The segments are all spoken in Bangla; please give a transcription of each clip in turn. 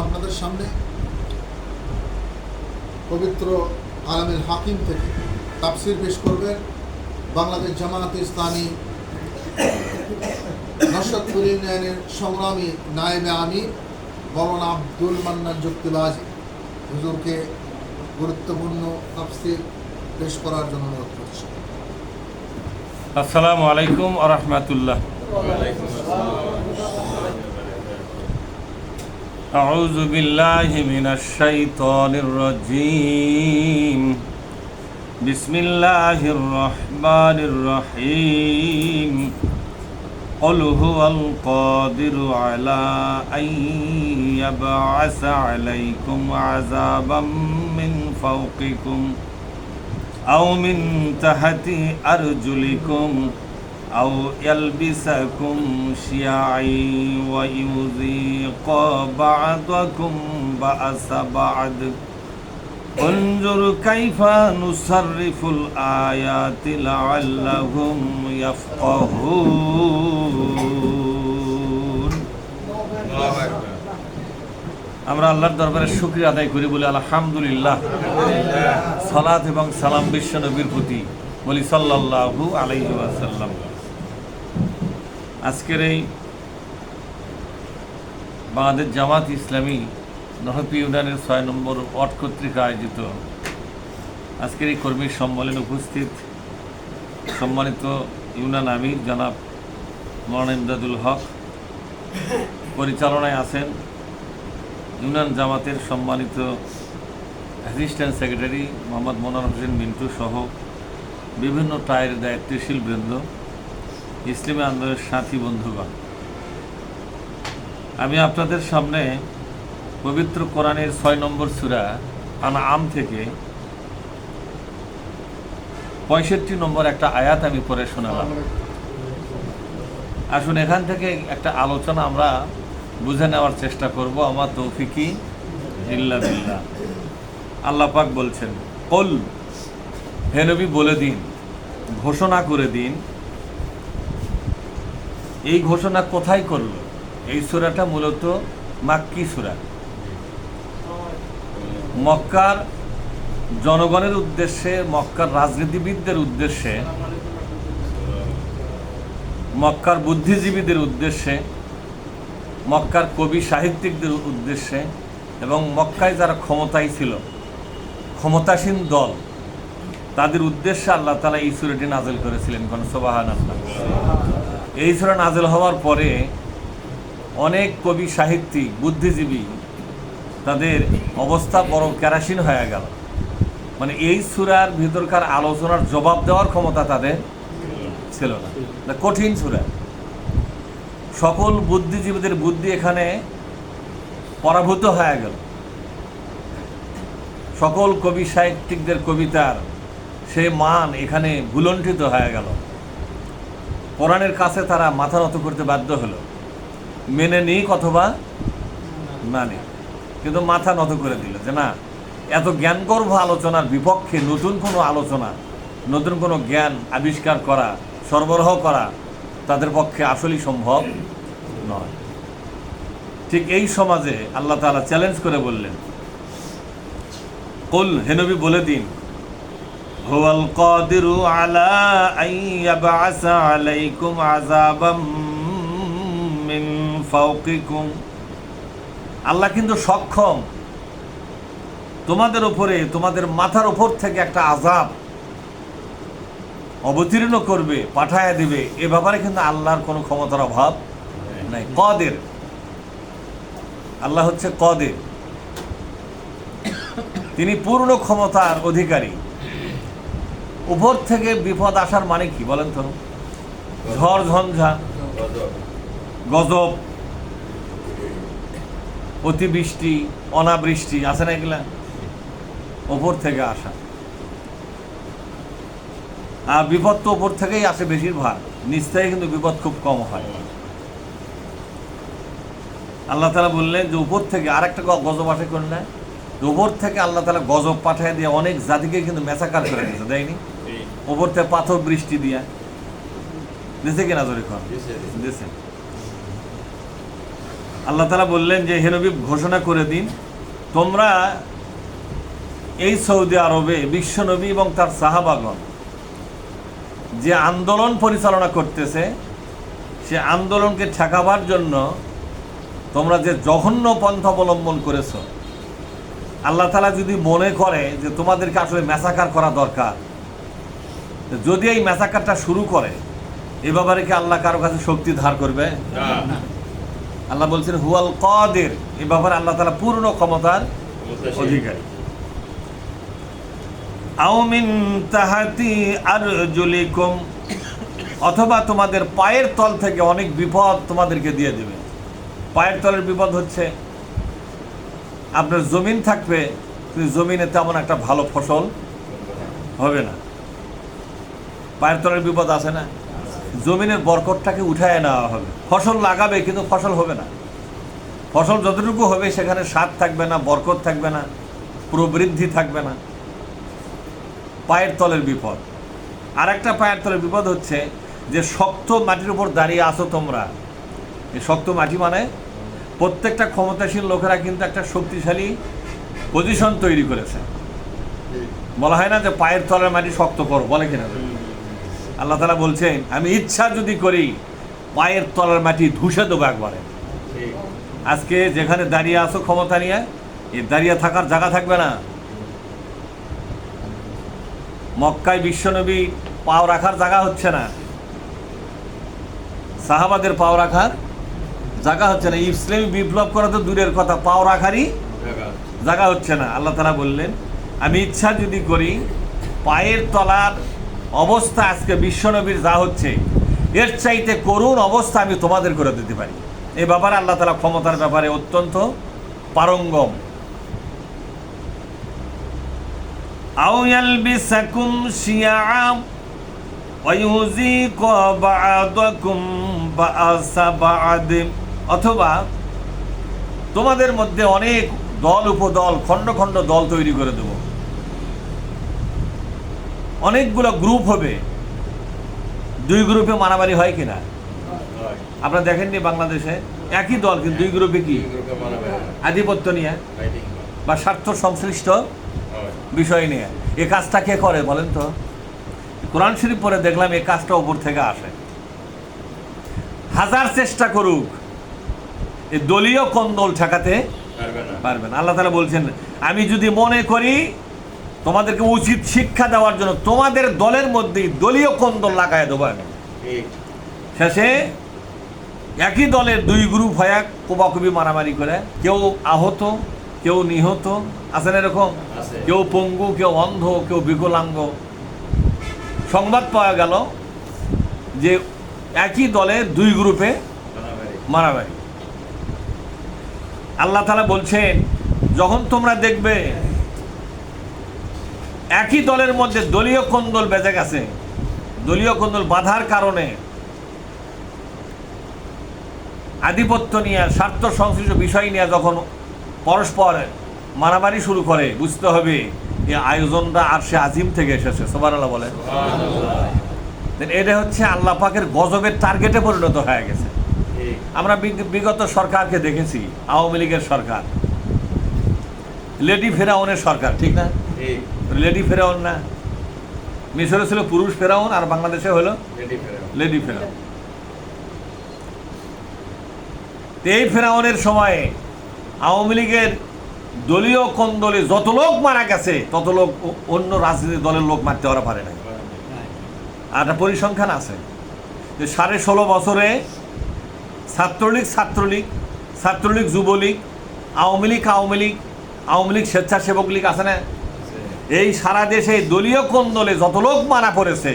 আপনাদের সামনে পবিত্র আলামিল হাকিম থেকে তাফসির পেশ করবেন বাংলাদেশ জামায়াতে ইসলামী নশরতপুর ইউনিয়নের সংগ্রামী নায়েবে আমির মওলানা আব্দুল মান্নান যুক্তিবাজি হুজুরকে গুরুত্বপূর্ণ তাফসির পেশ করার জন্য অনুরোধ করছি। আসসালামু আলাইকুম ওয়া রাহমাতুল্লাহ। আউযু বিল্লাহি মিনাশ শাইতানির রাজীম। বিসমিল্লাহির রহমানির রহিম। قل هو القادر على أن يبعث عليكم عذابا من فوقكم أو من تحت أرجلكم أو يلبسكم شيعا ويذيق بعضكم بأس بعض انظر كيف نصرف الآيات لعلهم يفقهون। আমরা আল্লাহর দরবারে শুকরিয়া আদায় করি বলি আলহামদুলিল্লাহ। সালাত এবং সালাম বিশ্ব নবীর প্রতি বলি সাল্লাল্লাহু আলাইহি ওয়াসাল্লাম। আজকের এই বাংলাদেশ জামাত ইসলামী নহরপুর ইউনিয়নের 6 নম্বর ওয়ার্ড কর্তৃক আয়োজিত আজকের এই কর্মী সম্মেলনে উপস্থিত সম্মানিত ইউনিয়ন আমির জনাব মওলানা ইমদাদুল হক, পরিচালনায় আছেন ইউনিয়ন জামাতের সম্মানিত অ্যাসিস্ট্যান্ট সেক্রেটারি মোহাম্মদ মনোয়ার হোসেন মিন্টু সহ বিভিন্ন টায়ের দায়িত্বশীল বৃন্দ, ইসলামী আন্দোলনের সাথী বন্ধুগণ। আমি আপনাদের সামনে পবিত্র কোরআনের 6 নম্বর সূরা আনআম থেকে 65 নম্বর একটা আয়াত আমি পড়ে শোনালাম। আসুন এখান থেকে একটা আলোচনা আমরা বুঝে নেওয়ার চেষ্টা করব। আমার তৌফিকি ইল্লা বিল্লাহ। আল্লাহ পাক বলছেন, কুল, হে নবী বলে দিন, ঘোষণা করে দিন। এই ঘোষণা কোথায় করল? এই সূরাটা মূলত মাক্কি সূরা। মক্কার জনগণের উদ্দেশ্যে, মক্কার রাজনীতিবিদদের উদ্দেশ্যে, মক্কার বুদ্ধিজীবীদের উদ্দেশ্যে, মক্কার কবি সাহিত্যিকদের উদ্দেশ্যে এবং মক্কায় যারা ক্ষমতায় ছিল, ক্ষমতাসীন দল, তাদের উদ্দেশ্যে আল্লাহ তাআলা এই সূরাটি নাযিল করেছিলেন। কোন সুবহানাল্লাহ। এই সূরা নাযিল হওয়ার পরে অনেক কবি সাহিত্যিক বুদ্ধিজীবী তাদের অবস্থা বড় কেরাসিন হয়ে গেল। মানে এই সূরার ভিতরকার আলোচনার জবাব দেওয়ার ক্ষমতা তাদের ছিল না। কঠিন সূরা। সকল বুদ্ধিজীবীদের বুদ্ধি এখানে পরাভূত হয়ে গেল। সকল কবি সাহিত্যিকদের কবিতার সেই মান এখানে ভুলণ্ঠিত হয়ে গেল। কোরআনের কাছে তারা মাথা নত করতে বাধ্য হলো। মেনে নিক অথবা না নিক, কিন্তু মাথা নত করে দিল যে না, এত জ্ঞানগর্ভ আলোচনার বিপক্ষে নতুন কোনো আলোচনা, নতুন কোনো জ্ঞান আবিষ্কার করা, সরবরাহ করা তাদের পক্ষে আসলেই সম্ভব নয়। ঠিক এই সমাজে আল্লাহ তাআলা চ্যালেঞ্জ করে বললেন, কুল, হে নবী বলে দিন, হুয়াল কাদিরু আলা আন ইয়াবআসা আলাইকুম আযাবাম মিন ফাওকিকুম। আল্লাহ কিন্তু সক্ষম তোমাদের উপরে, তোমাদের মাথার উপর থেকে একটা আযাব অবতীর্ণ করবে, পাঠায় দিবে। এ ব্যাপারে কিন্তু আল্লাহর কোনো ক্ষমতার অভাব নাই। কাদের, আল্লাহ হচ্ছে কাদের, তিনি পূর্ণ ক্ষমতার অধিকারী। উপর থেকে বিপদ আসার মানে কি বলেন তো? ঝড় ঝঞ্ঝা, গজব, অতিবৃষ্টি, অনাবৃষ্টি আছে না, এগুলা উপর থেকে আসা। আর বিপদ তো উপর থেকেই আসে বেশিরভাগ, নিচ থেকে কিন্তু বিপদ খুব কম হয়। আল্লাহ তাআলা বললেন যে উপর থেকে আরেকটা গজব আসে কোন না, উপর থেকে আল্লাহ তাআলা গজব পাঠিয়ে দিয়ে অনেক জাতিকে কিন্তু মেসাকার করে দিয়েছে, দেয়নি? উপর থেকে পাথর বৃষ্টি দিয়া দিয়েছে কিনা? জোরে খান দিয়েছে। আল্লাহ তাআলা বললেন যে হে নবী ঘোষণা করে দিন, তোমরা এই সৌদি আরবে বিশ্বনবী এবং তার সাহাবাগণ যে আন্দোলন পরিচালনা করতেছে, সে আন্দোলনকে ঠেকাবার জন্য তোমরা যে জঘন্য পন্থা অবলম্বন করেছো, আল্লাহ তাআলা যদি মনে করে যে তোমাদেরকে আসলে ম্যাসাকার করা দরকার, যদি এই ম্যাসাকারটা শুরু করে, এ ব্যাপারে কি আল্লাহ কারো কাছে শক্তি ধার করবে? আল্লাহ বলছেন হুয়াল কাদির, এ ব্যাপারে আল্লাহ তাআলা পূর্ণ ক্ষমতার অধিকারী। আও মিন তাহাতি আরজুলিকুম, অথবা তোমাদের পায়ের তল থেকে অনেক বিপদ তোমাদেরকে দিয়ে দেবে। পায়ের তলের বিপদ হচ্ছে আপনার জমিন থাকবে, কিন্তু জমিনে তেমন একটা ভালো ফসল হবে না। পায়ের তলের বিপদ আছে না? জমিনের বরকতটাকে উঠায় নেওয়া হবে। ফসল লাগাবে কিন্তু ফসল হবে না। ফসল যতটুকু হবে সেখানে স্বাদ থাকবে না, বরকত থাকবে না, প্রবৃদ্ধি থাকবে না। পায়ের তলের বিপদ। আর একটা পায়ের তলের বিপদ হচ্ছে যে শক্ত মাটির উপর দাঁড়িয়ে আসো তোমরা। এই শক্ত মাটি মানে প্রত্যেকটা ক্ষমতাশীল লোকেরা কিন্তু একটা শক্তিশালী পজিশন তৈরি করেছে। বলা হয় না যে পায়ের তলের মাটি শক্ত করো, বলে কিনা? আল্লাহ তাআলা বলছেন আমি ইচ্ছা যদি করি পায়ের তলের মাটি ধুসে দেবো একবারে। আজকে যেখানে দাঁড়িয়ে আসো ক্ষমতা নিয়ে, এই দাঁড়িয়ে থাকার জায়গা থাকবে না। মক্কায় বিশ্বনবী পাও রাখার জায়গা হচ্ছে না, সাহাবাদের পাও রাখার জায়গা হচ্ছে না। ইসলামী বিপ্লব করা তো দূরের কথা, পাও রাখারই জায়গা হচ্ছে না। আল্লাহ তাআলা বললেন আমি ইচ্ছা যদি করি পায়ের তলার অবস্থা আজকে বিশ্বনবীর যা হচ্ছে এর চাইতে করুণ অবস্থা আমি তোমাদের করে দিতে পারি। এই ব্যাপারে আল্লাহ তাআলা ক্ষমতার ব্যাপারে অত্যন্ত পারঙ্গম। আও ইয়ালবিসাকুম শিয়াআ ওয়া ইউযীকা বা'দাকুম বা'সা বা'দ, অথবা তোমাদের মধ্যে অনেক দল উপদল, খণ্ড খণ্ড দল তৈরি করে দেব। অনেকগুলো গ্রুপ হবে। দুই গ্রুপে মারামারি হয় কিনা আপনারা দেখেননি? বাংলাদেশে একই দল কিন্তু দুই গ্রুপে কি আধিপত্য নিয়ে বা স্বার্থ সংশ্লিষ্ট বিষয় নিয়ে। এ কাজটা কে করে বলেন তো? কোরআন শরীফ পড়ে দেখলাম এই কাজটা উপর থেকে আসে। হাজার চেষ্টা করুক এই দলীয় কোন্দল ঠেকাতে পারবে না। আল্লাহ তাআলা বলছেন আমি যদি মনে করি তোমাদেরকে উচিত শিক্ষা দেওয়ার জন্য তোমাদের দলের মধ্যেই দলীয় কোন্দল লাগায় দেবো আমি। শেষে একই দলের দুই গ্রুপ হয়ে কোবাকুবি মারামারি করে, কেউ আহত, কেউ নিহত, আছেন এরকম, কেউ পঙ্গু, কেউ অন্ধ, কেউ বিকলাঙ্গ। সংবাদ পাওয়া গেল যে একই দলের দুই গ্রুপে মারামারি। আল্লাহ তাআলা বলছেন যখন তোমরা দেখবে একই দলের মধ্যে দলীয় কোন্দল বেজে গেছে, দলীয় কোন্দল বাধার কারণে আধিপত্য নিয়ে, স্বার্থ সংশ্লিষ্ট বিষয় নিয়ে যখন পরস্পর মারামারি শুরু করে, বুঝতে হবে এই আয়োজনটা আরশে আজিম থেকে এসেছে। সুবহানাল্লাহ বলেন। এটা হচ্ছে আল্লাহ পাকের গজবের টার্গেটে পরিণত হয়ে গেছে। আমরা বিগত সরকারকে দেখেছি, আওয়ামী লীগের সরকার, লেডি ফেরাউনের সরকার, ঠিক না? লেডি ফেরাউন না, মিশরে ছিল পুরুষ ফেরাউন আর বাংলাদেশে হলো লেডি ফেরাউন। এই ফেরাউনের সময়ে আওয়ামী লীগের দলীয় কোন্দলে যত লোক মারা গেছে তত লোক অন্য রাজনৈতিক দলের লোক মারতে ওরা পারে না। আর একটা পরিসংখ্যান আছে যে 16.5 বছরে ছাত্রলীগ যুবলীগ, আওয়ামী লীগ স্বেচ্ছাসেবক লীগ আছে না, এই সারা দেশে দলীয় কোন্দলে যত লোক মারা পড়েছে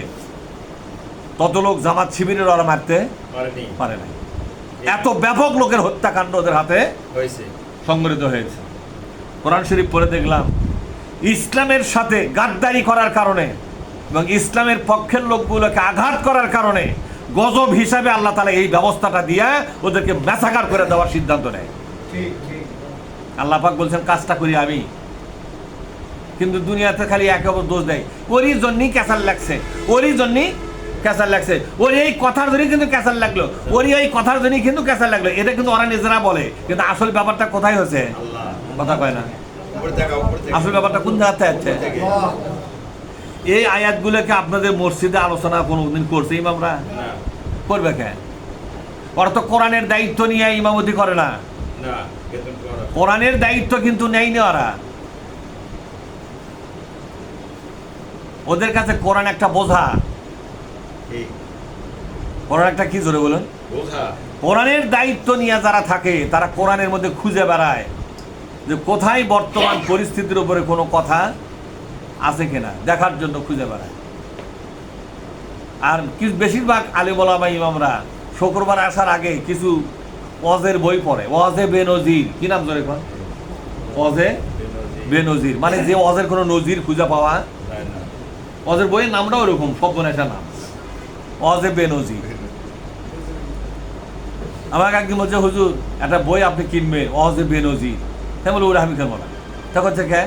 তত লোক জামাত শিবিরের ওরা মারতে পারে না। এত ব্যাপক লোকের হত্যাকাণ্ড ওদের হাতে সংঘটিত হয়েছে। কোরআন শরীফ পড়ে দেখলাম ইসলামের সাথে গাদ্দারি করার কারণে এবং ইসলামের পক্ষের লোকগুলোকে আঘাত করার কারণে গজব হিসাবে আল্লাহ তাআলা এই ব্যবস্থাটা দিয়ে ওদেরকে ম্যাসাকার করে দেওয়ার সিদ্ধান্ত নেয়। আল্লাহ পাক বলছেন কাজটা করি আমি, কিন্তু দুনিয়াতে খালি একে অপর দোষ দেয়। ওরই জন্যই ক্যাসাল লাগছে, ওরই জন্যই ক্যাসার লাগছে, ওর এই কথার জন্যই কিন্তু ক্যাসার লাগলো, ওর এই কথার জন্যই কিন্তু ক্যাসার লাগলো। এটা কিন্তু ওরা নিজেরা বলে, কিন্তু আসল ব্যাপারটা কোথায় হচ্ছে কথা কয় না। আসল ব্যাপারটা কোন জায়গাতে আছে? এই আয়াতগুলোকে আপনাদের মসজিদে আলোচনা কোনোদিন করছে ইমামরা? করবে কেন? ওরা তো কোরআনের দায়িত্ব নিয়ে ইমামতি করে না। কোরআনের দায়িত্ব কিন্তু নেয়নি ওরা। ওদের কাছে কোরআন একটা বোঝা। কোরআন একটা কি জোরে বলুন? কোরআনের দায়িত্ব নিয়ে যারা থাকে তারা কোরআনের মধ্যে খুঁজে বেড়ায় যে কোথায় বর্তমান পরিস্থিতির উপরে কোনো কথা আছে কিনা, দেখার জন্য খুঁজে বেড়ায়। আর কিছু বেশিরভাগ আলেম ওলামা ইমামরা শুক্রবার আসার আগে কিছু ওয়াজের বই পড়ে। ওয়াজে বেনজির, কি নাম ধরে এখন? ওয়াজে বেনজির, মানে যে ওয়াজের কোনো নজির খুঁজে পাওয়া। ওয়াজের বইয়ের নামটাও ওরকম সর্বনাশা নাম, ওয়াজে বেনজির। আমাকে একদিন বলছে, হুজুর একটা বই আপনি কিনবেন ওয়াজে বেনজির। হ্যাঁ বলে, ওরা আমি কিনবো না। তখন থেকে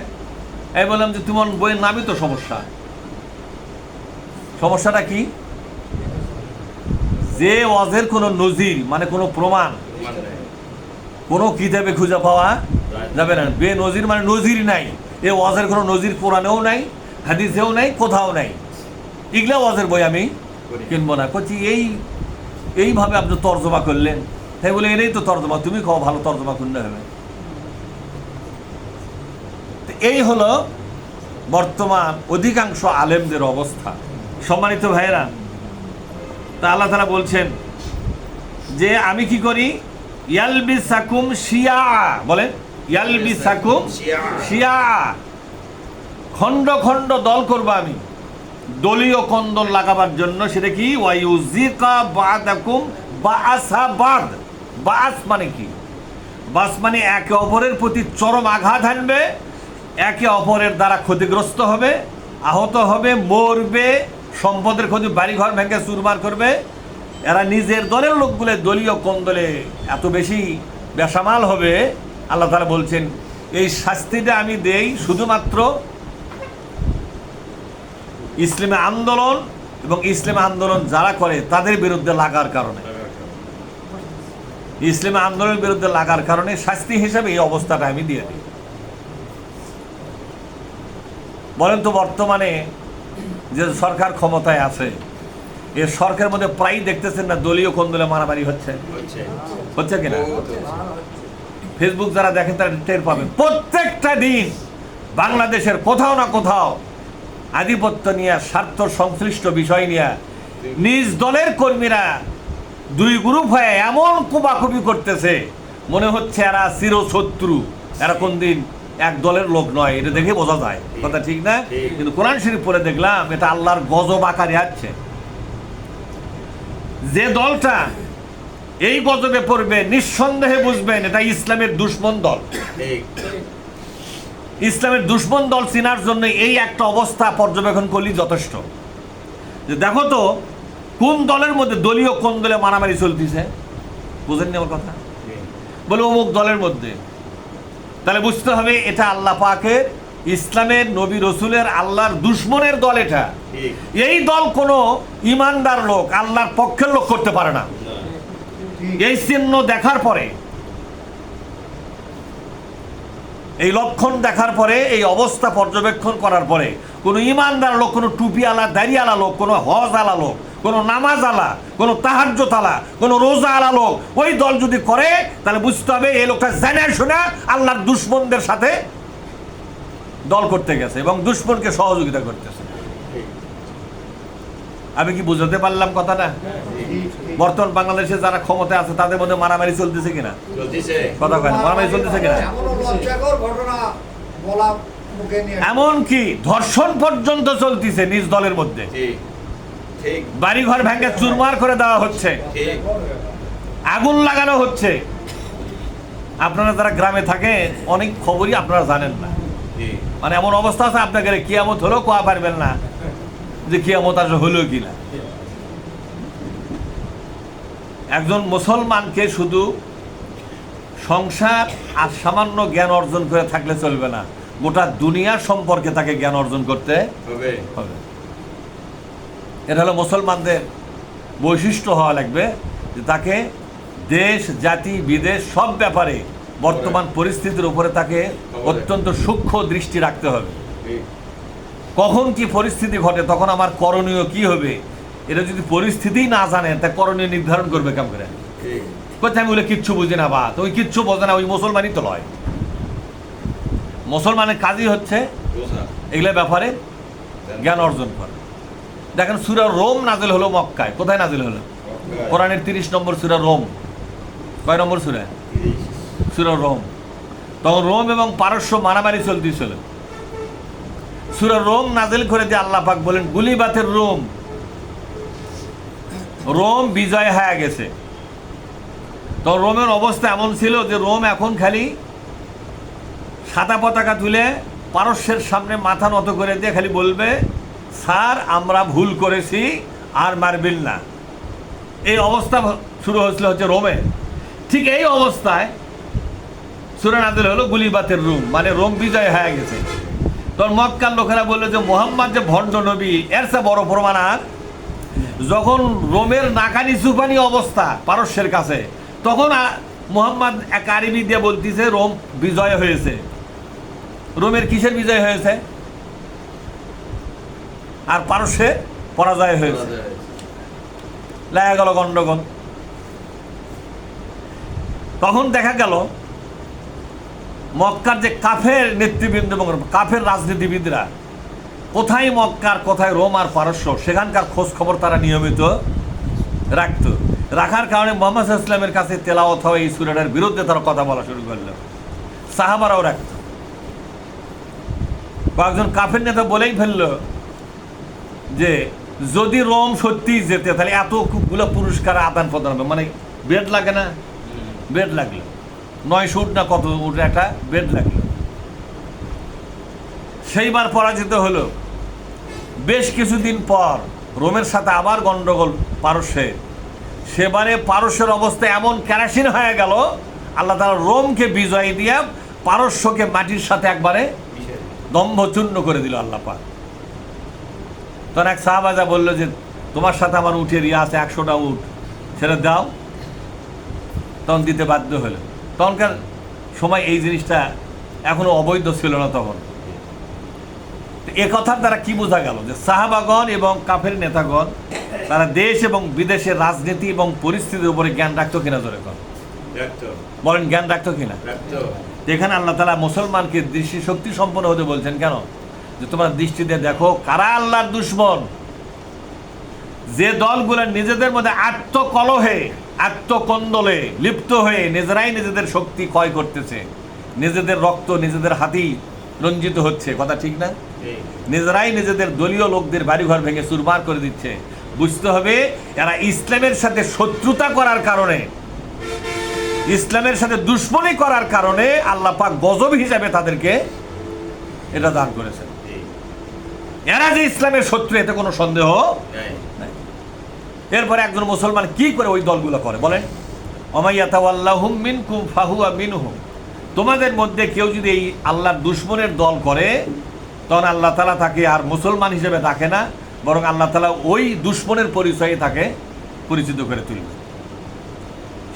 এই বললাম যে তোমার বইয়ের নামই তো সমস্যা। সমস্যাটা কি? যে ওয়াজের কোনো নজির মানে কোনো প্রমাণ কোনো কিতাবে খুঁজে পাওয়া যাবে না। বেনজির মানে নজির নাই। এ ওয়াজের কোনো নজির কোরআনেও নাই, হাদিসেও নাই, কোথাও নাই। এগুলা ওয়াজের বই আমি কিনবো না। করছি এইভাবে আপনি তর্জমা করলেন। তাই বলে এনেই তো তর্জমা, তুমি কও ভালো তর্জমা করলে হবে। এই হলো বর্তমান অধিকাংশ আলেমদের অবস্থা। সম্মানিত ভাইয়েরা, তা আল্লাহ তাআলা বলছেন যে আমি কি করি? ইয়ালবিসাকুম শিয়া, বলেন ইয়ালবিসাকুম শিয়া, খণ্ড খণ্ড দল করবো আমি, দলীয় কন্দল লাগাবার জন্য। সেটা কি? ওয়ায়ুজিকা বাদাকুম বাআসাবাদ। বাস মানে কি? বাস মানে একে অপরের প্রতি চরম আঘাত হানবে, একে অপরের দ্বারা ক্ষতিগ্রস্ত হবে, আহত হবে, মরবে, সম্পদের ক্ষতি, বাড়িঘর ভেঙে চুরমার করবে। এরা নিজের দলের লোকগুলো দলীয় কন্দলে এত বেশি বেসামাল হবে। আল্লাহ তাআলা বলছেন এই শাস্তিটা আমি দেই শুধুমাত্র ইসলামী আন্দোলন এবং ইসলামী আন্দোলন যারা করে তাদের বিরুদ্ধে লাগার কারণে। ইসলামী আন্দোলনের বিরুদ্ধে লাগার কারণে শাস্তি হিসেবে এই অবস্থাটা আমি দিয়ে দিই। বলেন তো, বর্তমানে যে সরকার ক্ষমতায় আছে, এই সরকারের মধ্যে প্রায় দেখতেছেন না দলীয় কন্দলে মারামারি হচ্ছে কিনা? ফেসবুক যারা দেখেন তারা টের পাবেন। প্রত্যেকটা দিন বাংলাদেশের কোথাও না কোথাও আধিপত্য নিয়ে, স্বার্থ সংশ্লিষ্ট বিষয় নিয়ে নিজ দলের কর্মীরা দুই গ্রুপ হয়ে এমন কোবাকুবি করতেছে, মনে হচ্ছে এরা চিরশত্রু, এরা কোনদিন এক দলের লোক নয়। এটা দেখে বোঝা যায়, কথা ঠিক না? কিন্তু কোরআন শরীফ পড়ে দেখলাম এটা আল্লাহর গজব আকারে আসছে। যে দলটা এই গজবে পড়বে নিঃসন্দেহে বুঝবেন এটা ইসলামের দুশমন দল। ইসলামের দুশমন দল চিনার জন্য এই একটা অবস্থা পর্যবেক্ষণ করলেই যথেষ্ট। যে দেখো তো কোন দলের মধ্যে দলীয় কোন দলে মারামারি চলতেছে, বুঝেননি আমার কথা? বলে অমুক দলের মধ্যে, তাহলে বুঝতে হবে এটা আল্লাহ পাকের, ইসলামের, নবী রসুলের, আল্লাহর দুশমনের দল। এটা এই দল কোনো ইমানদার লোক, আল্লাহর পক্ষের লোক করতে পারে না। এই চিহ্ন দেখার পরে, এই লক্ষণ দেখার পরে, এই অবস্থা পর্যবেক্ষণ করার পরে কোনো ইমানদার লোক, কোনো টুপিওয়ালা দাড়িওয়ালা লোক, কোনো হজ আলা লোক, কোনো নামাজ আলা, কোনো তাহাজ্জুদ আলা, কোনো রোজা আলা লোক ওই দল যদি করে, তাহলে বুঝতে হবে এই লোকটা জেনে শুনে আল্লাহর দুশমনদের সাথে দল করতে গেছে এবং দুশমনকে সহযোগিতা করতেছে। আমি কি বুঝাতে পারলাম কথাটা? বর্তমান বাংলাদেশে যারা ক্ষমতায় আছে তাদের মধ্যে মারামারি চলতেছে কিনা? কথা কয় না, মারামারি চলতেছে কিনা? এমনকি ধর্ষণ পর্যন্ত চলতেছে নিজ দলের মধ্যে। বাড়িঘর ভেঙে চুরমার করে দেওয়া হচ্ছে, আগুন লাগানো হচ্ছে। আপনারা যারা গ্রামে থাকেন অনেক খবরই আপনারা জানেন না। মানে এমন অবস্থা আছে আপনাদের কিয়ামত হলেও কোয়া পারবেন না যে কিয়ামত আসলে হলো কিনা। একজন মুসলমানকে শুধু সংসার আর সামান্য জ্ঞান অর্জন করে থাকলে চলবে না, গোটা দুনিয়া সম্পর্কে তাকে জ্ঞান অর্জন করতে হবে। এটা হলো মুসলমানদের বৈশিষ্ট্য হওয়া লাগবে যে তাকে দেশ জাতি বিদেশ সব ব্যাপারে বর্তমান পরিস্থিতির উপরে তাকে অত্যন্ত সূক্ষ্ম দৃষ্টি রাখতে হবে। কখন কি পরিস্থিতি ঘটে তখন আমার করণীয় কি হবে, এটা যদি পরিস্থিতিই না জানে তা করণীয় নির্ধারণ করবে কেমন করে? কোথায় আমি বলে কিচ্ছু বুঝি না, বা তুমি কিচ্ছু বোঝে না, ওই মুসলমানই তো লয়। মুসলমানের কাজই হচ্ছে এগুলো ব্যাপারে জ্ঞান অর্জন করা। দেখেন সূরা রোম নাজিল হলো মক্কায়। কোথায় নাজিল হলো? কোরআনের 30 নম্বর সূরা রোম। কয় নম্বর সূরা? সূরা রোম। তখন রোম এবং পারস্য মারামারি চলতেছিল। সূরা রোম নাজিল করে দিয়ে আল্লাহ পাক বলেন গুলিবাতের রোম, রোম বিজয় হয়ে গেছে। তো রোমের অবস্থা এমন ছিল যে রোম এখন খালি সাদা পতাকা তুলে পারস্যের সামনে মাথা নত করে দিয়ে খালি বলবে, স্যার আমরা ভুল করেছি, আর মারবেন না। এই অবস্থা শুরু হয়েছিল হচ্ছে রোমে। ঠিক এই অবস্থায় সূরা নাজিল হলো গুলিবাতের রোম, মানে রোম বিজয় হয়ে গেছে। তখন মক্কার লোকেরা বললো যে মোহাম্মদ যে ভণ্ড নবী, এর চেয়ে বড় প্রমাণ আর। যখন রোমের নাকানি চুপানি অবস্থা পারস্যের কাছে, তখন মোহাম্মদ এক আরবি দিয়ে বলতেছে রোম বিজয় হয়েছে। রোমের কিসের বিজয় হয়েছে? আর পারস্যে পরাজয় হয়েছে। লাগা গেল গন্ডগোল। তখন দেখা গেল মক্কার যে কাফের নেতৃবৃন্দ এবং কাফের রাজনীতিবিদরা কোথায় মক্কার কোথায় রোম আর পারস্য, সেখানকার খোঁজ খবর তারা নিয়মিত রাখত। রাখার কারণে মুহাম্মদ সাল্লাল্লাহু আলাইহি ওয়াসাল্লামের কাছে তেলাওয়াত হওয়া এই সূরাটার বিরুদ্ধে তারা কথা বলা শুরু করল। সাহাবারাও রাখত। কয়েকজন কাফের নেতা বলেই ফেলল যে যদি রোম সত্যি যেতে তাহলে এতগুলো পুরস্কার আদান প্রদান হবে, মানে বেড লাগে না? বেড লাগলো 900 উট না কত উঠে একটা বেড লাগলো। সেইবার পরাজিত হলো। বেশ কিছুদিন পর রোমের সাথে আবার গন্ডগোল পারস্যের। সেবারে পারস্যের অবস্থা এমন কেরাসিন হয়ে গেল, আল্লাহ তাআলা রোমকে বিজয় দিয়ে পারস্যকে মাটির সাথে একবারে দম্ভচূর্ণ করে দিল আল্লাহ পাক। তখন এক সাহাবাজা বললো যে তোমার সাথে আমার উঠের ইয়ে আছে 100টা উট, সেটা দাও। তখন দিতে বাধ্য হলো। তখনকার সময় এই জিনিসটা এখনো অবৈধ ছিল না। তখন এ কথার দ্বারা কি বোঝা গেল যে সাহাবাগণ এবং কাফের নেতাগণ তারা দেশ এবং বিদেশের রাজনীতি এবং পরিস্থিতির উপরে জ্ঞান রাখতো কিনা? জোরে কর বলেন, জ্ঞান রাখতো কিনা? এখানে আল্লাহ তাআলা মুসলমানকে দৃষ্টি শক্তি সম্পন্ন হতে বলছেন। কেন? যে তোমার দৃষ্টি দিয়ে দেখো কারা আল্লাহর দুশমন। যে দলগুলো নিজেদের মধ্যে আত্মকলহে আত্মকন্দলে লিপ্ত হয়ে নিজেরাই নিজেদের শক্তি ক্ষয় করতেছে, নিজেদের রক্ত নিজেদের হাতেই রঞ্জিত হচ্ছে, কথা ঠিক না? নিজেরাই নিজেদের দলীয় লোকদের বাড়িঘর ভেঙে চুরমার করে দিচ্ছে। বুঝতে হবে এরা ইসলামের সাথে শত্রুতা করার কারণে, ইসলামের সাথে দুশ্মনী করার কারণে আল্লাহ পাক গজব হিসাবে তাদেরকে এটা দান করেছেন। এরা যে ইসলামের শত্রু এতে কোনো সন্দেহ নাই। এরপরে একজন মুসলমান কি করে ওই দলগুলো করে বলেন? ওমাইয়াতাওয়াল্লাহুম মিনকুম ফাহুয়া মিনহুম। তোমাদের মধ্যে কেউ যদি এই আল্লাহর দুশমনের দল করে, তখন আল্লাহ তাআলা তাকে আর মুসলমান হিসেবে ডাকে না, বরং আল্লাহ তাআলা ওই দুশমনের পরিচয়ে তাকে পরিচিত করে তুলবে।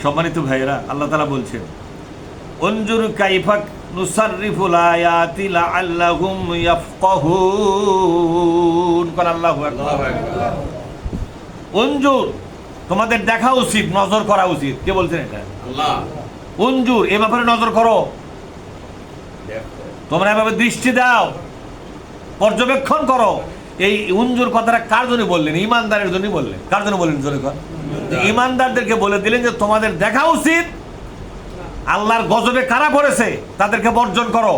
সম্মানিত ভাইয়েরা, আল্লাহ তাআলা বলছেন উনজুর কাইফা নুসাররিফুল আয়াতি লাআল্লাহুম ইয়াফকাহুন। কোন আল্লাহু আকবার। উনজুর তোমাদের দেখা উচিত, নজর করা উচিত। কে বলছেন এটা? আল্লাহ। উনজুর এ ব্যাপারে নজর করো, তোমরা এভাবে দৃষ্টি দাও, পর্যবেক্ষণ করো। এই উনজুর কথাটা কার জন্য বললেন? ইমানদারের জন্য বললেন। কার জন্য বললেন? জোরে কর। ইমানদারদেরকে বলে দিলেন যে তোমাদের দেখা উচিত, আল্লাহর গজবে কারা পড়েছে তাদেরকে বর্জন করো।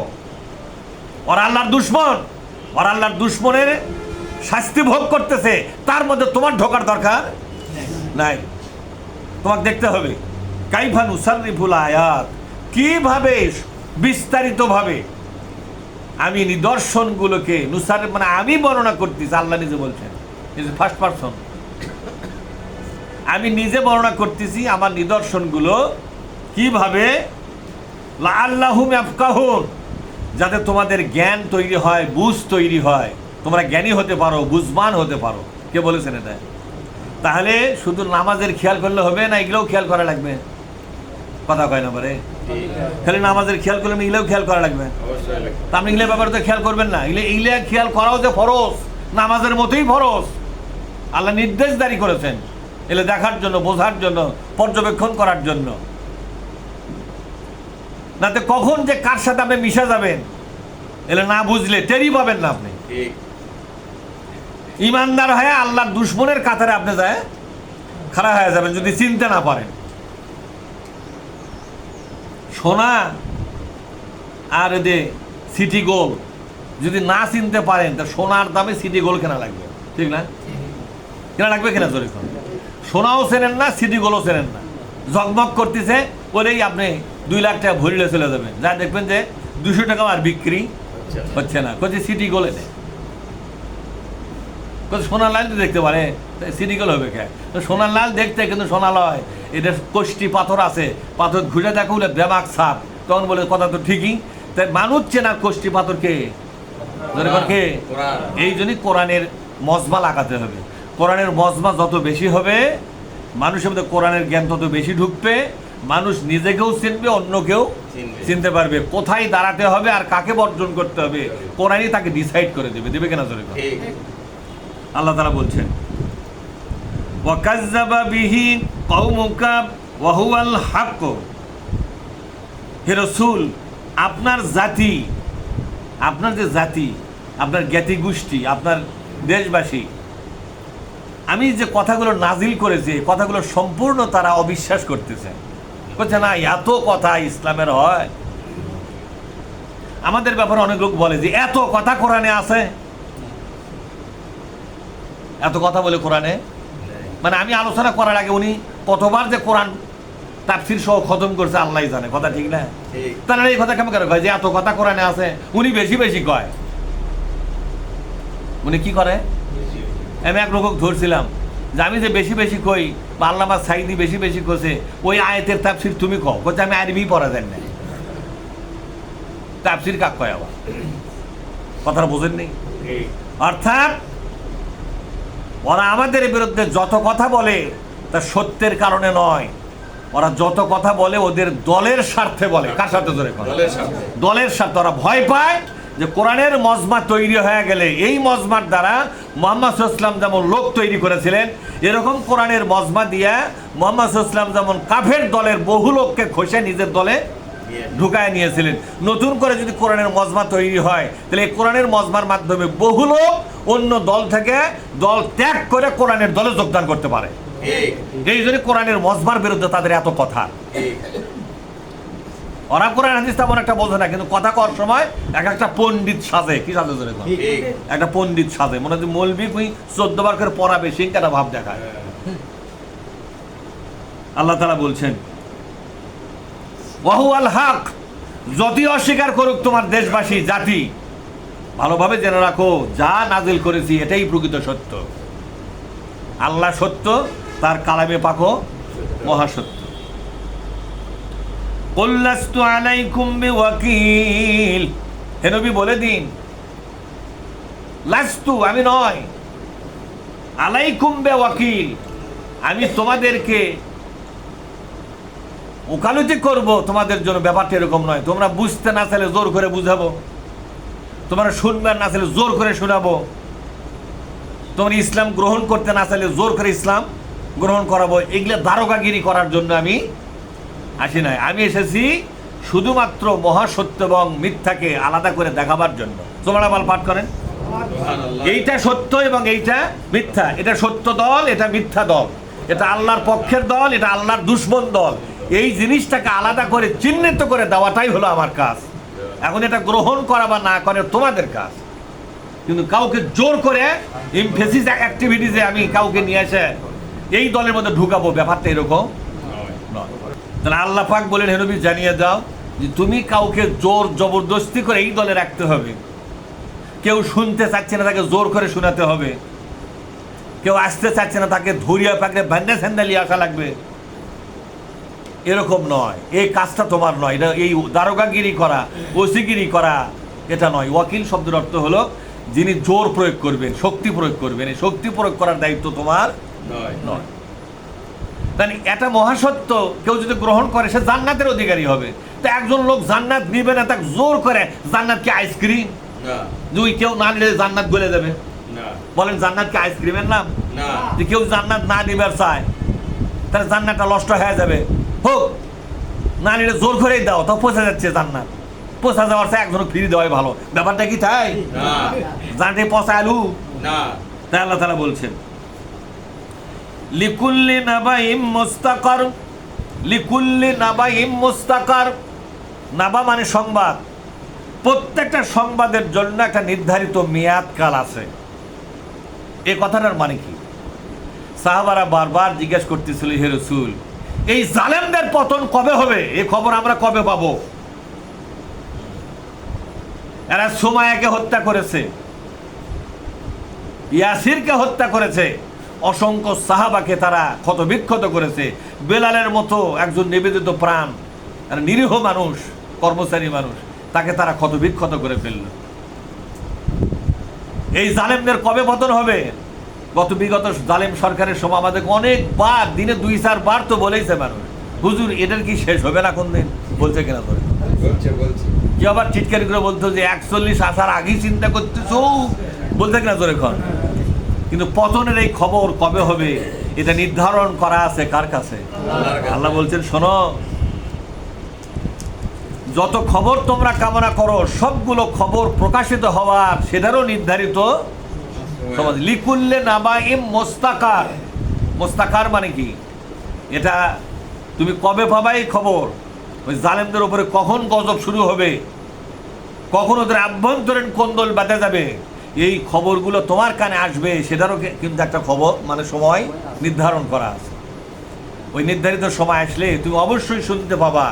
ওরা আল্লাহর দুশমন, ওরা আল্লাহর দুশমনের শাস্তি ভোগ করতেছে, তার মধ্যে তোমার ঢোকার দরকার নাই। তোমাকে দেখতে হবে কাইফা নুসাররিফুল আয়াত, কিভাবে বিস্তারিতভাবে আমি নিদর্শনগুলোকে নুসার মানে আমি বর্ণনা করতেছি। আল্লাহ নিজে বলছেন, ফার্স্ট পারসন, আমি নিজে বর্ণনা করতেছি আমার নিদর্শনগুলো কিভাবে লাআল্লাহুম ইয়াফকাহুন, যাতে তোমাদের জ্ঞান তৈরি হয়, বুঝ তৈরি হয়, তোমরা জ্ঞানী হতে পারো, বুঝবান হতে পারো। কে বলেছেন এটা? তাহলে শুধু নামাজের খেয়াল করলে হবে না, এগুলোও খেয়াল করা লাগবে? কথা কয় না পারে, খালি নামাজের খেয়াল করলে এগুলোও খেয়াল করা লাগবে। তা আপনি এগুলো ব্যাপারে তো খেয়াল করবেন না। এগুলো খেয়াল করাও যে ফরজ, নামাজের মতোই ফরজ। আল্লাহ নির্দেশ জারি করেছেন এগুলো দেখার জন্য, বোঝার জন্য, পর্যবেক্ষণ করার জন্য। না তো কখন যে কার সাথে আপনি মিশে যাবেন এগুলো না বুঝলে টেরই পাবেন না আপনি। ইমানদার হয়ে আল্লাহর দুশ্মনের কাতারে আপনি যায় খাড়া হয়ে যাবেন যদি চিনতে না পারেন। সোনা আর এদের সিটি গোল্ড যদি না চিনতে পারেন তা সোনার দামে সিটি গোল্ড কেনা লাগবে, ঠিক না? কেনা লাগবে কিনা জোরে? সোনাও চেনেন না, সিটি গোল্ডও চেনেন না, ঝকমক করতেছে বলেই আপনি 2 লাখ টাকা ভরিলে চলে যাবেন, যা দেখবেন যে 200 টাকাও আর বিক্রি হচ্ছে না। কোথায় সিটি গোল্ড এনে সোনার লাল দেখতে পারে, সিটি গোল্ড হবে কে? সোনার লাল দেখতে কিন্তু সোনা লয়, এটা কষ্টি পাথর আছে, পাথর ঘুরে দেখো বলে বেমাক ছাপ, তখন বলে কথা তো ঠিকই। তাই মানুষ চেনার কষ্টি পাথরকে কে? এই জন্যই কোরআনের মজমা লাগাতে হবে। কোরআনের মজমা যত বেশি হবে মানুষের মধ্যে কোরআনের জ্ঞান তত বেশি ঢুকবে, মানুষ নিজেকেও চিনবে, অন্যকেও চিনতে পারবে। কোথায় দাঁড়াতে হবে আর কাকে বর্জন করতে হবে কোরআনই তাকে ডিসাইড করে দেবে, দেবে কিনা জোরে? আল্লাহ তাআলা বলছেন ওয়াকাজ্জাবা বিহি কওমুকা ওয়া হুয়াল হক। হে রাসূল, আপনার জাতি, আপনার যে জাতি, আপনার জ্ঞাতি গোষ্ঠী, আপনার দেশবাসী, আমি যে কথাগুলো নাজিল করেছি কথাগুলো সম্পূর্ণ তারা অবিশ্বাস করতেছে, বলছে না এত কথা ইসলামের হয়। আমাদের ব্যাপারে অনেক লোক বলে যে এত কথা কোরআনে আছে, এত কথা বলে কোরআনে, মানে আমি আলোচনা করার আগে উনি কতবার যে কোরআন তাফসীর সহ খতম করছে আল্লাহই জানে, কথা ঠিক না? তাহলে এই কথা কেমন করে কয় যে এত কথা কোরআনে আছে? উনি বেশি বেশি কয়। উনি কি করে? আমি এক লোক ধরছিলাম যে আমি যে বেশি বেশি কই বা আল্লামা সাইদি বেশি বেশি কইছে, ওই আয়াতের তাফসীর তুমি কও। বলছে আমি আরবি পড়া জানি না, তাফসীর কাক কয় আবার? কথাটা বোঝেন নেই? অর্থাৎ ওরা আমাদের বিরুদ্ধে যত কথা বলে তা সত্যের কারণে নয়, ওরা যত কথা বলে ওদের দলের স্বার্থে বলে। কার স্বার্থে? ধরে দলের স্বার্থে। ওরা ভয় পায় যে কোরআনের মজমা তৈরি হয়ে গেলে এই মজমার দ্বারা মুহাম্মদ সাল্লাল্লাহু আলাইহি ওয়াসাল্লাম যেমন লোক তৈরি করেছিলেন, এরকম কোরআনের মজমা দিয়া মুহাম্মদ সাল্লাল্লাহু আলাইহি ওয়াসাল্লাম যেমন কাফের দলের বহু লোককে খসে নিজের দলে ঢুকায় নিয়েছিলেন। নতুন করে যদি কোরআনের মজমা তৈরি হয় তাহলে এই কোরআনের মজমার মাধ্যমে বহু লোক অন্য দল থেকে দল ত্যাগ করে কোরআনের দলে যোগদান করতে পারে। এই জন্য কোরআনের মজমার বিরুদ্ধে তাদের এত কথা। ওরা কোরআন হাদিস তেমন একটা বোঝে না, কিন্তু কথা কওয়ার সময় এক একটা পণ্ডিত সাজে। কি সাজে? একটা পণ্ডিত সাজে, মনে হচ্ছে মৌলবি 14 বার করে পড়াবে, সেটা ভাব দেখায়। আল্লাহ তাআলা বলছেন ওয়া হুয়াল হক, যতই অস্বীকার করুক তোমার দেশবাসী জাতি, ভালোভাবে জেনে রাখো যা নাজিল করেছি এটাই প্রকৃত সত্য। আল্লাহ সত্য, তার কালামে পাকও মহাসত্য। কুল লাস্তু আলাইকুম বিওয়াকিল, হে নবী বলে দিন, লাস্তু আমি নয়, আলাইকুম বিওয়াকিল আমি তোমাদেরকে ওকালতি করব তোমাদের জন্য। ব্যাপারটা এরকম নয়, তোমরা বুঝতে না চাইলে জোর করে বুঝাবো, তোমরা শুনবে না চাইলে জোর করে শোনাবো, তোমরা ইসলাম গ্রহণ করতে না চাইলে জোর করে ইসলাম গ্রহণ করাবো। এগুলো দারোগাগিরি করার জন্য আমি আসি নাই, আমি এসেছি শুধুমাত্র মহাসত্য এবং মিথ্যাকে আলাদা করে দেখাবার জন্য। তোমরা বল পাঠ করেন, এইটা সত্য এবং এইটা মিথ্যা, এটা সত্য দল, এটা মিথ্যা দল, এটা আল্লাহর পক্ষের দল, এটা আল্লাহর দুশমন দল। এই জিনিসটাকে আলাদা করে চিহ্নিত করে দেওয়াটাই হলো আমার কাজ। এখন এটা গ্রহণ করা বা না করে তোমাদের কাজ, কিন্তু কাউকে জোর করে এমফেসিস অ্যাক্টিভিটিসে আমি কাউকে নিয়ে এসে এই দলের মধ্যে ঢুকাবো, ব্যাপারটা এরকম নয়। তাহলে আল্লাহ পাক বলেন, হে নবী জানিয়ে দাও যে তুমি কাউকে জোর জবরদস্তি করে এই দলে রাখতে হবে। কেউ শুনতে চাচ্ছে না তাকে জোর করে শোনাতে হবে, কেউ আসতে চাচ্ছে না তাকে ধরিয়া পাকড়ে ভ্যান্ডা স্যান্ডালিয়ে আসা লাগবে, এরকম নয়। এই কাজটা তোমার নয়, এটা এই দারোগাগিরি করা, ওসিগিরি করা এটা নয়। ওয়াকিল শব্দের অর্থ হলো যিনি জোর প্রয়োগ করবেন, শক্তি প্রয়োগ করবেন। এই শক্তি প্রয়োগ করার দায়িত্ব তোমার নয়। তাই এটা মহাসত্য কেউ যদি গ্রহণ করে সে জান্নাতের অধিকারী হবে। তো একজন লোক জান্নাত নিবে না, তাকে জোর করে জান্নাত কি আইসক্রিম? দুই কেউ না নিলে জান্নাত গলে যাবে? বলেন জান্নাত কি আইসক্রিমের নাম? যে কেউ জান্নাত না নিবার চায় তাহলে জান্নাতটা নষ্ট হয়ে যাবে। হোক না নিলে জোর করেই দাও, তো পচে যাচ্ছে জান্নাত। পচা যাওয়ার চাই একজনকে ফিরে দেওয়াই ভালো। ব্যাপারটা কি তাই? জান্নাতে পচা আলু? তাই আল্লাহ তাআলা বলছেন লিকুল্লি নাবাইম মুস্তাকার, লিকুল্লি নাবাইম মুস্তাকার। নাবা মানে সংবাদ। প্রত্যেকটা সংবাদের জন্য একটা নির্ধারিত মেয়াদ কাল আছে। এই কথাটার মানে কি? সাহাবারা বারবার জিজ্ঞেস করতেছিল, হে রাসূল, এই জালেমদের পতন কবে হবে? এই খবর আমরা কবে পাবো? এরা সুমায়াকে হত্যা করেছে, ইয়াসিরকে হত্যা করেছে, অসংখ্য সাহাবাকে তারা ক্ষতবিক্ষত করেছে। বেলালের মতো একজন নিবেদিত প্রাণ, নিরীহ মানুষ, কর্মচারী মানুষ, তাকে তারা ক্ষতবিক্ষত করে ফেলল। এই জালেমদের কবে পতন হবে? বিগত জালেম সরকারের সময় আমাদের অনেকবার, দিনে 2-4 বার তো বলেইছে মানুষ, হুজুর এটার কি শেষ হবে না কোন দিন? বলছে কিনা ধরে কি আবার চিৎকারি করে বলতো যে 41 আসার আগেই চিন্তা করতেছো, বলতে কিনা ধরে এখন। কিন্তু পতনের এই খবর কবে হবে এটা নির্ধারণ করা আছে কার কাছে? আল্লাহ বলছেন, শোনো, যত খবর তোমরা কামনা করো সবগুলো খবর প্রকাশিত হওয়ার সেটারও নির্ধারিত সমাজ। লিকুল্লে নাবাইম মুস্তাকার। মুস্তাকার মানে কি? এটা তুমি কবে পাবা এই খবর? ওই জালেমদের উপরে কখন গজব শুরু হবে, কখন ওদের আভ্যন্তরীণ কোন্দল বেঁধে যাবে, এই খবরগুলো তোমার কানে আসবে, সেটারও কিন্তু একটা খবর মানে সময় নির্ধারণ করা আছে। ওই নির্ধারিত সময় আসলে তুমি অবশ্যই শুনতে পাবা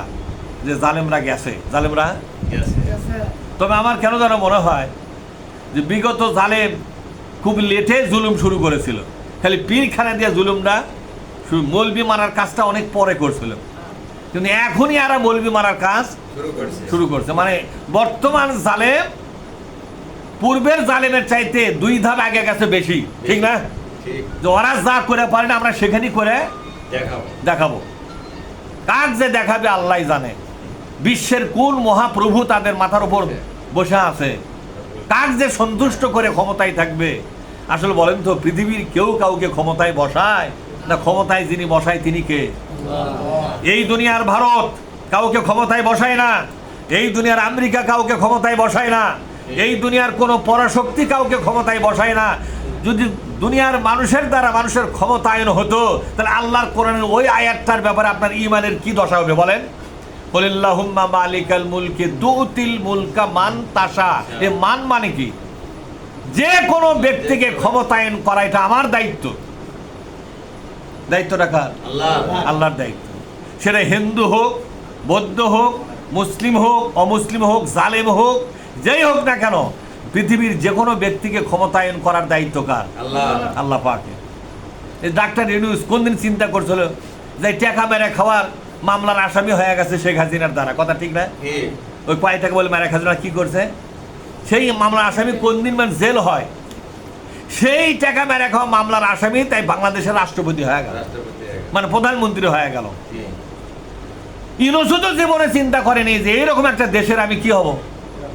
যে জালেমরা গেছে, জালেমরা গেছে। তবে আমার কেন যেন মনে হয় যে বিগত জালেম খুব লেটে জুলুম শুরু করেছিল, খালি পীরখানা দিয়ে জুলুমটা শুরু, মৌলবি মারার কাজটা অনেক পরে করছিল, কিন্তু এখনই এরা মৌলবি মারার কাজ শুরু করছে। মানে বর্তমান জালেম পূর্বের জালেমের চাইতে 2 ধাপ আগে গেছে বেশি, ঠিক না? যে ওরা যা করে পারে না আমরা সেখানেই করে দেখাবো। কাজ যে দেখাবে আল্লাহ জানে। বিশ্বের কোন মহাপ্রভু তাদের মাথার উপর বসে আছে, কাজ যে সন্তুষ্ট করে ক্ষমতায় থাকবে। আসলে বলেন তো, পৃথিবীর কেউ কাউকে ক্ষমতায় বসায় না? ক্ষমতায় যিনি বসায় তিনি কে? এই দুনিয়ার ভারত কাউকে ক্ষমতায় বসায় না, এই দুনিয়ার আমেরিকা কাউকে ক্ষমতায় বসায় না, এই দুনিয়ার কোনো পরাশক্তি কাউকে ক্ষমতায় বসায় না। যদি দুনিয়ার মানুষের দ্বারা মানুষের ক্ষমতায়ন হতো তাহলে আল্লাহর কোরআনের ওই আয়াতটার ব্যাপারে আপনার ঈমানের কি দশা হবে বলেন? কুলিল্লাহুম্মা মালিকাল মুলকি তুতিল মুলকা মান তাশা। এই মান মানে কি? যে কোনো ব্যক্তিকে ক্ষমতায়ন করা এটা আমার দায়িত্ব। দায়িত্বটা কার? আল্লাহর দায়িত্ব। সেটা হিন্দু হোক, বৌদ্ধ হোক, মুসলিম হোক, অমুসলিম হোক, জালেম হোক, যেই হোক না কেন, পৃথিবীর যে কোনো ব্যক্তিকে ক্ষমতায়ন করার দায়িত্ব কার? আল্লাহ পাকের। এই ডাক্তার ইউনূস কোনদিন চিন্তা করছিল যে টাকা মেরে খাওয়ার মামলার আসামি হয়ে গেছে শেখ হাসিনার দ্বারা? কথা ঠিক না? ওই কয় টাকা বলে মেরে হাসিনা কি করছে? সেই মামলার আসামি কোনদিন মানে জেল হয়, সেই টাকা মেরে খাওয়া মামলার আসামি তাই বাংলাদেশের রাষ্ট্রপতি হয়ে গেল, মানে প্রধানমন্ত্রী হয়ে গেল। ইউনূস তো জীবনে চিন্তা করেনি যে এইরকম একটা দেশের আমি কি হব,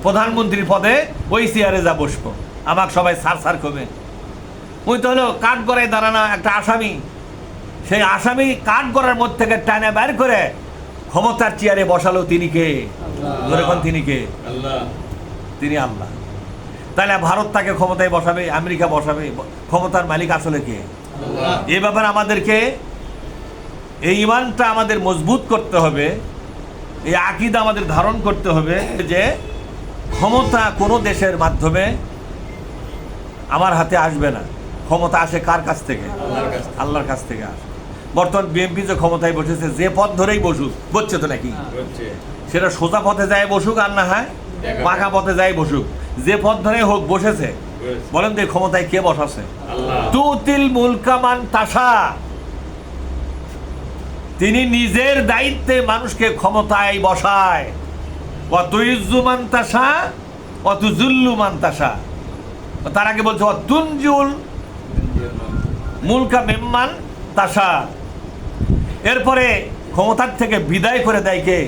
প্রধানমন্ত্রীর পদে ওই চেয়ারে যা বসবো, আমাকে সবাই সার করবে। ওই তো হলো কাঠ গড়ায় দাঁড়ানো একটা আসামি, সেই আসামি কাঠ গড়ার মধ্যে থেকে টানে বের করে ক্ষমতার চেয়ারে বসালো তিনি কে? যখন তিনি কে? তিনি আল্লাহ। তাহলে ভারত তাকে ক্ষমতায় বসাবে, আমেরিকা বসাবে, ক্ষমতার মালিক আসলে কে? এই ব্যাপারে আমাদেরকে এই ঈমানটা আমাদের মজবুত করতে হবে, এই আকীদা আমাদের ধারণ করতে হবে যে ক্ষমতা কোনো দেশের মাধ্যমে আমার হাতে আসবে না। ক্ষমতা আসে কার কাছ থেকে? আল্লাহর কাছ থেকে আসে। বর্তমান বিএনপি যে ক্ষমতায় বসেছে, যে পথ ধরেই বসুক, বসছে তো নাকি? সেটা সোজা পথে যায় বসুক আর না হয় পাকা পথে যায় বসুক, যে পথ ধরে হোক বসেছে। বলেন তো ক্ষমতায় কে বসাছে? তুতিল মুলকা মান তাশা। তিনি নিজের দায়িত্বে মানুষকে ক্ষমতায় বসায়। ওয়া তুইজ্জু মান তাশা ওয়া তুযিল্লু মান তাশা। তার আগে বলছে তুনজুল মুলকা মিম্মান তাশা, এরপরে ক্ষমতার থেকে বিদায় করে দেয় কে?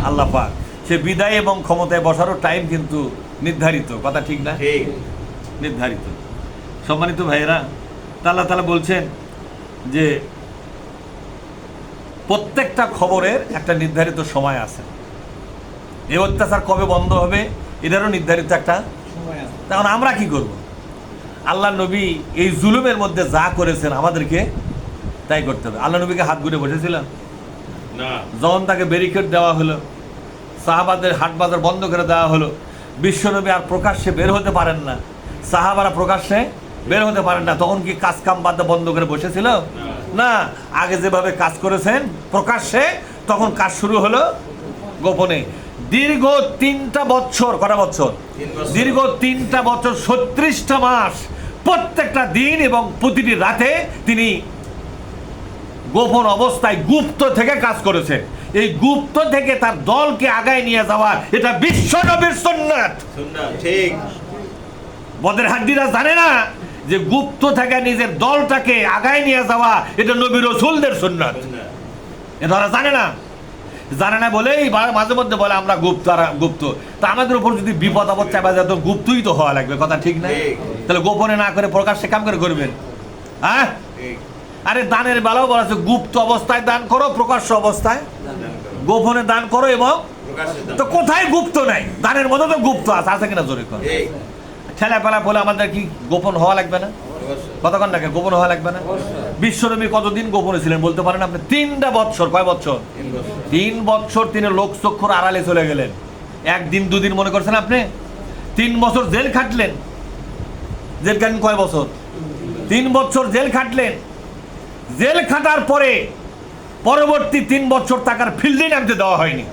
আল্লাহ পাক। সে বিদায় এবং ক্ষমতায় বসারও টাইম কিন্তু নির্ধারিত, কথা ঠিক না? নির্ধারিত। সম্মানিত ভাইয়েরা, আল্লাহ তাআলা বলছেন যে প্রত্যেকটা খবরের একটা নির্ধারিত সময় আছে। এই অত্যাচার কবে বন্ধ হবে এটারও নির্ধারিত একটা সময় আছে। তখন আমরা কি করব? আল্লাহ নবী এই জুলুমের মধ্যে যা করেছেন আমাদেরকে তাই করতে হবে। আল্লাহ নবীকে হাত ঘুরে বসেছিলাম না, যখন তাকে ব্যারিকেড দেওয়া হলো, সাহাবাদের হাট বাজার বন্ধ করে দেওয়া হলো, বিশ্বনবী আর প্রকাশ্যে বের হতে পারেন না, সাহাবারা প্রকাশ্যে বের হতে পারেন না, তখন কি কাজ কাম বাদ বন্ধ করে বসেছিল? না, আগে যেভাবে কাজ করেছেন প্রকাশ্যে, তখন কাজ শুরু হলো গোপনে। দীর্ঘ 3টা বছর, কটা বছর? দীর্ঘ 3টা বছর 36টা মাস, প্রত্যেকটা দিন এবং প্রতিটি রাতে তিনি গোপন অবস্থায় গুপ্ত থেকে কাজ করেছেন। এই গুপ্ত থেকে তার দলকে আগায় নিয়ে যাওয়া, এটা বিশ্ব নবীর সুন্নাত। ঠিক। বদের হাড্ডিরা জানে না যে গুপ্ত থেকে নিজের দলটাকে আগায় নিয়ে যাওয়া এটা নবী রাসূলদের সুন্নাত। এটা ওরা জানে না। জানে না বলেই মাঝে মধ্যে বলে আমরা গুপ্ত আর গুপ্ত। তা আমাদের উপর যদি বিপদ আপদ চাপা যায় তো গুপ্তই তো হওয়া লাগবে, কথা ঠিক না? তাহলে গোপনে না করে প্রকাশ্যে কাম করে করবেন? হ্যাঁ, আরে দানের বেলাও বলা আছে গুপ্ত অবস্থায় দান করো, প্রকাশ্য অবস্থায় গোপনে দান করো। এবং তো কোথায় গুপ্ত নাই? দানের মধ্যে তো গুপ্ত আছে, আছে কিনা জোরে কর। ঠেলা পেলা বলে আমাদের কি গোপন হওয়া লাগবে না? কতক্ষণ লাগে গোপন হওয়া লাগবে না? বিশ্বনবী কতদিন গোপনে ছিলেন বলতে পারেন আপনি? 3টা বছর। কয় বছর? 3 বছর তিনি লোকচক্ষুর আড়ালে চলে গেলেন। একদিন দুদিন মনে করছেন আপনি? 3 বছর জেল খাটলেন। জেল খাটলেন কয় বছর? 3 বছর জেল খাটলেন। জেল খাটার পরে পরবর্তী 3 বছর তাকার ফিল্ডে নামতে দেওয়া হয়নি,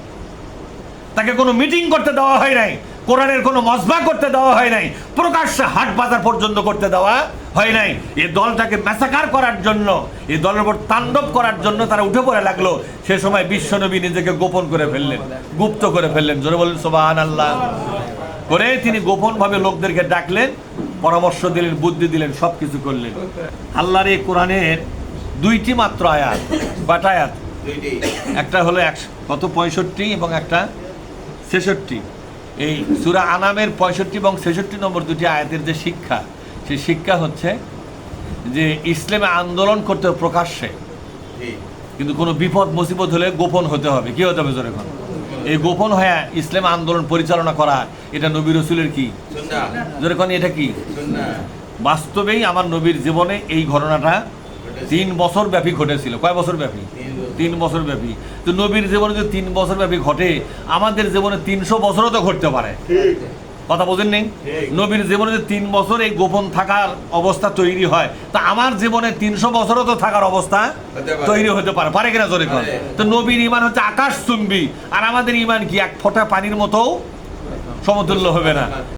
তাকে কোনো মিটিং করতে দেওয়া হয় নাই, কোরআনের কোনো মজমা করতে দেওয়া হয় নাই, প্রকাশ্যে হাট বাজার পর্যন্ত করতে দেওয়া হয় নাই। এই দলটাকে ম্যাসাকার করার জন্য, এই দলের উপর তাণ্ডব করার জন্য তারা উঠে পড়ে লাগলো। সে সময় বিশ্বনবী নিজেকে গোপন করে ফেললেন, গুপ্ত করে ফেললেন। জোরে বলেন সুবহানাল্লাহ। করে তিনি গোপনভাবে লোকদেরকে ডাকলেন, পরামর্শ দিলেন, বুদ্ধি দিলেন, সব কিছু করলেন। আল্লাহর এই কোরআনের 2টি মাত্র আয়াত। কয়টা আয়াত? 2টি। একটা হলো 65 এবং একটা 66। এই সূরা আনামের 65 এবং 66 নম্বর 2টি আয়াতের যে শিক্ষা, সেই শিক্ষা হচ্ছে যে ইসলামে আন্দোলন করতে হবে প্রকাশ্যে, কিন্তু কোনো বিপদ মুসিবত হলে গোপন হতে হবে। কি হতে হবে জোরে এখন? এই গোপন হয়ে ইসলাম আন্দোলন পরিচালনা করা, এটা নবী রাসূলের কি সুন্নাত। জোরে এখন এটা কি সুন্নাত? বাস্তবেই আমার নবীর জীবনে এই ঘটনাটা 3 বছর ব্যাপী ঘটেছিল। কয় বছর ব্যাপী? 3 বছর ব্যাপী। তো নবীর জীবনে যদি 3 বছর ব্যাপী ঘটে, আমাদের জীবনে 300 বছরও তো ঘটতে পারে। কথা বোঝেন নেই? নবীর জীবনে যদি 3 বছর এই গোপন থাকার অবস্থা তৈরি হয়, তা আমার জীবনে 300 বছরও তো থাকার অবস্থা তৈরি হতে পারে। পারে কিনা জোরে কর? তো নবীর ঈমান হচ্ছে আকাশচুম্বী, আর আমাদের ঈমান কি এক ফোঁটা পানির মতো সমতুল্য হবে না।